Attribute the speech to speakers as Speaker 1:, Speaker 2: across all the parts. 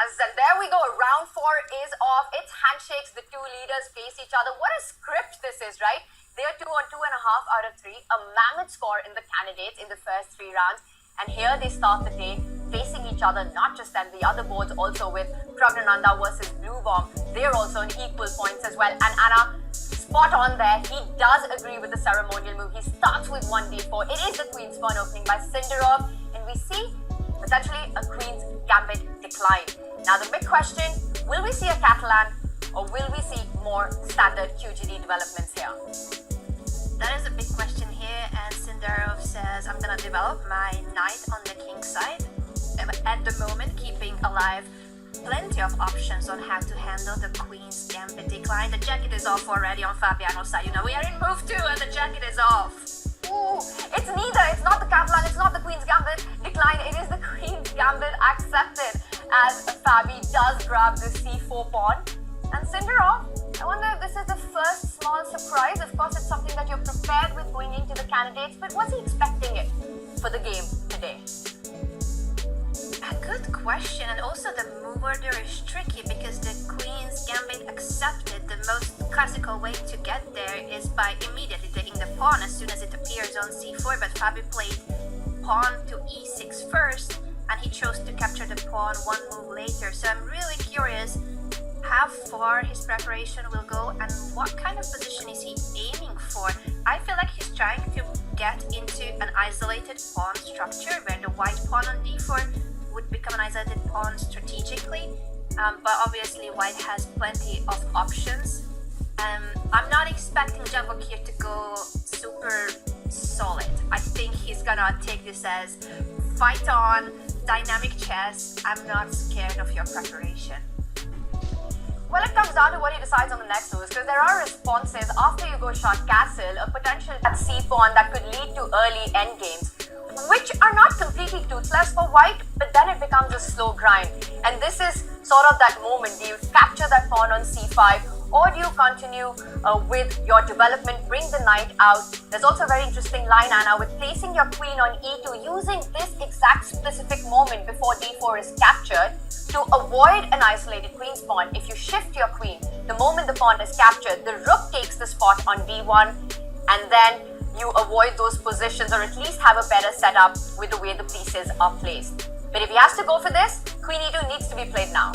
Speaker 1: has. And there we go. Round 4 is off. It's handshakes. The two leaders face each other. What a script this is, right? They're 2 on 2.5 out of 3. A mammoth score in the candidates in the first 3 rounds. And here they start the day facing each other, not just them, the other boards also with Pragnananda versus Blue Bomb. They're also on equal points as well. And Anna, spot on there. He does agree with the ceremonial move. He starts with 1d4. It is the Queen's Pawn opening by Sindarov. And we see potentially a Queen's Gambit decline. Now the big question, will we see a Catalan or will we see more standard QGD developments here?
Speaker 2: That is a big question here, and Sindarov says, I'm gonna develop my knight on the king side. At the moment, keeping alive plenty of options on how to handle the Queen's Gambit decline. The jacket is off already on Fabiano's side. You know, we are in move 2 and the jacket is off.
Speaker 1: Ooh, it's neither. It's not the Catalan, it's not the Queen's Gambit decline. It is the Queen's Gambit accepted as Fabi does grab the c4 pawn. And Sindarov, I wonder if this is the first small surprise. Of course, it's something that you're prepared with going into the candidates, but was he expecting it for the game today?
Speaker 2: A good question, and also the move order is tricky because the Queen's Gambit accepted. The most classical way to get there is by immediately taking the pawn as soon as it appears on c4, but Fabi played pawn to e6 first, and he chose to capture the pawn one move later. So I'm really curious how far his preparation will go and what kind of position is he aiming for. I feel like he's trying to get into an isolated pawn structure where the white pawn on d4 would become an isolated pawn strategically, but obviously white has plenty of options. I'm not expecting Javokhir to go super solid. I think he's gonna take this as fight on, dynamic chess. I'm not scared of your preparation.
Speaker 1: Well, it comes down to what he decides on the next moves, because there are responses after you go short castle, a potential c-pawn that could lead to early endgames, which are not completely toothless for white, but then it becomes a slow grind. And this is sort of that moment. Do you capture that pawn on c5, or do you continue with your development, bring the knight out? There's also a very interesting line, Anna, with placing your queen on e2, using this exact specific moment before d4 is captured to avoid an isolated queen's pawn. If you shift your queen, the moment the pawn is captured, the rook takes the spot on d1, and then you avoid those positions, or at least have a better setup with the way the pieces are placed. But if he has to go for this, queen e2 needs to be played now.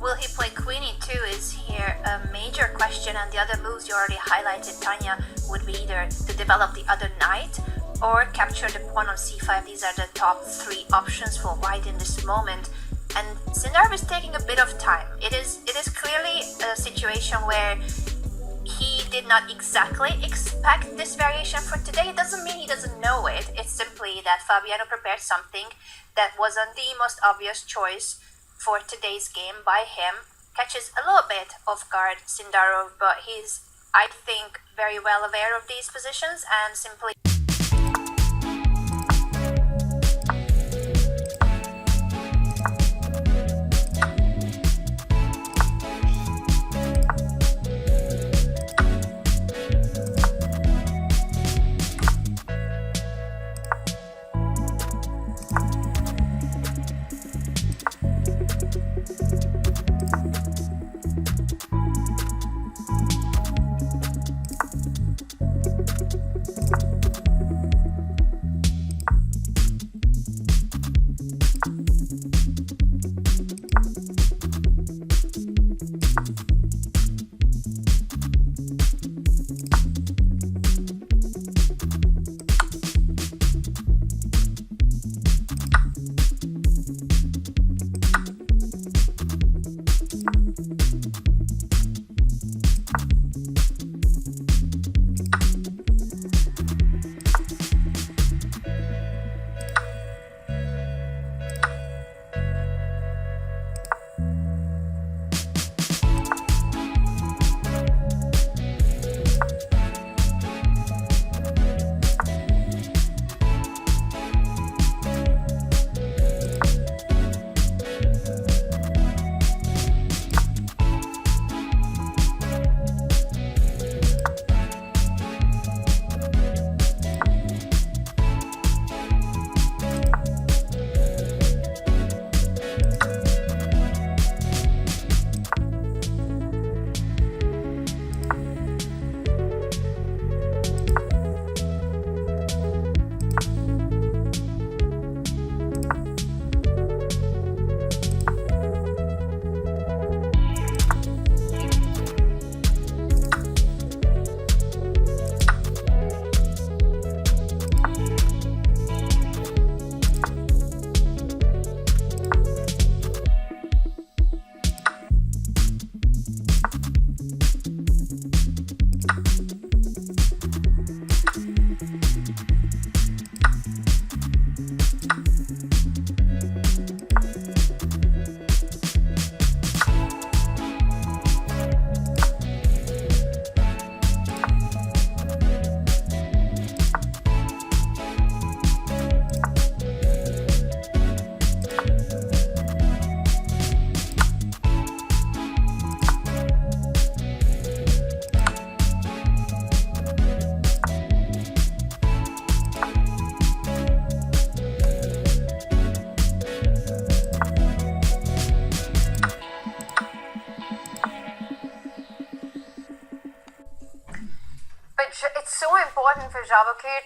Speaker 2: Will he play queen e2 is here a major question, and the other moves you already highlighted, Tanya, would be either to develop the other knight or capture the pawn on c5. These are the top 3 options for white in this moment, and Sindarov is taking a bit of time. It is clearly a situation where he did not exactly expect this variation for today. It doesn't mean he doesn't know it. It's simply that Fabiano prepared something that wasn't the most obvious choice for today's game by him. Catches a little bit off guard Sindarov, but he's, I think, very well aware of these positions and simply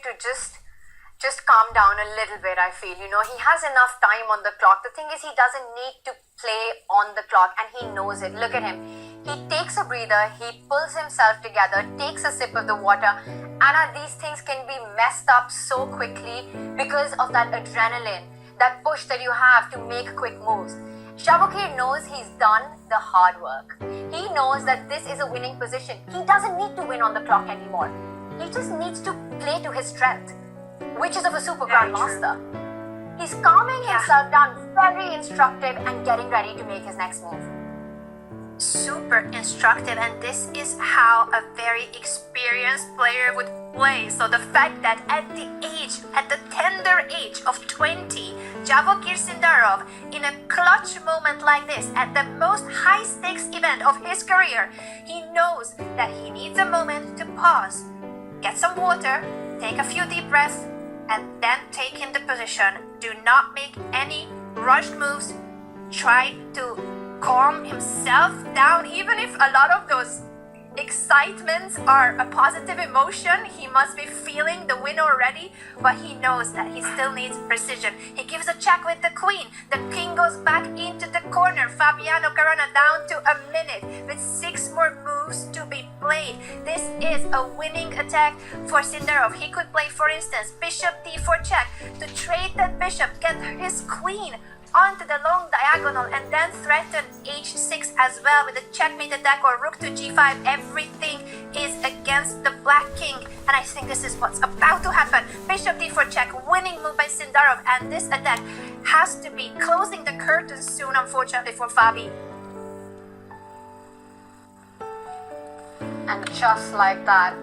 Speaker 1: to just calm down a little bit, I feel. You know, he has enough time on the clock. The thing is, he doesn't need to play on the clock, and he knows it. Look at him. He takes a breather, he pulls himself together, takes a sip of the water, and these things can be messed up so quickly because of that adrenaline, that push that you have to make quick moves. Javokhir knows he's done the hard work. He knows that this is a winning position. He doesn't need to win on the clock anymore. He just needs to play to his strength, which is of a super grandmaster. He's calming himself down, very instructive, and getting ready to make his next move.
Speaker 2: Super instructive, and this is how a very experienced player would play. So the fact that at the tender age of 20, Javokhir Sindarov, in a clutch moment like this, at the most high-stakes event of his career, he knows that he needs a moment to pause, get some water, take a few deep breaths, and then take in the position. Do not make any rushed moves. Try to calm himself down. Even if a lot of those excitements are a positive emotion, he must be feeling the win already, but he knows that he still needs precision. He gives a check with the queen. The king goes back into the corner. Fabiano Caruana down to a minute with 6 more moves to be played. This is a winning attack for Sindarov. He could play, for instance, bishop d4 check to trade that bishop, get his queen onto the long diagonal, and then threaten h6 as well with a checkmate attack, or rook to g5. Everything is against the black king, and I think this is what's about to happen. Bishop d4 check, winning move by Sindarov, and this attack has to be closing the curtains soon, unfortunately, for Fabi.
Speaker 1: And just like that,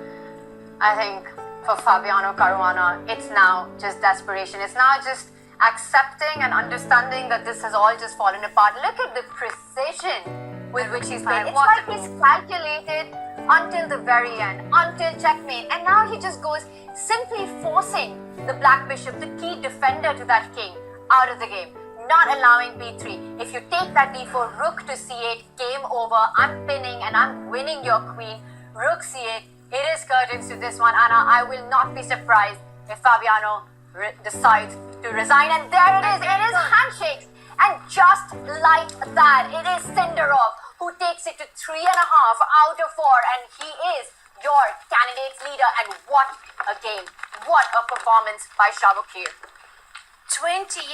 Speaker 1: I think for Fabiano Caruana, it's now just desperation. It's now just accepting and understanding that this has all just fallen apart. Look at the precision with which he's played. It's like he's calculated until the very end, until checkmate, and now he just goes simply forcing the black bishop, the key defender to that king, out of the game, not allowing b3. If you take that d4, rook to c8, game over. I'm pinning and I'm winning your queen. Rook c8, it is curtains to this one, and I will not be surprised if Fabiano decides to resign. And there it is handshakes, and just like that, it is Sindarov who takes it to 3.5 out of 4, and he is your candidates leader. And what a game, what a performance by Javokhir.
Speaker 2: 20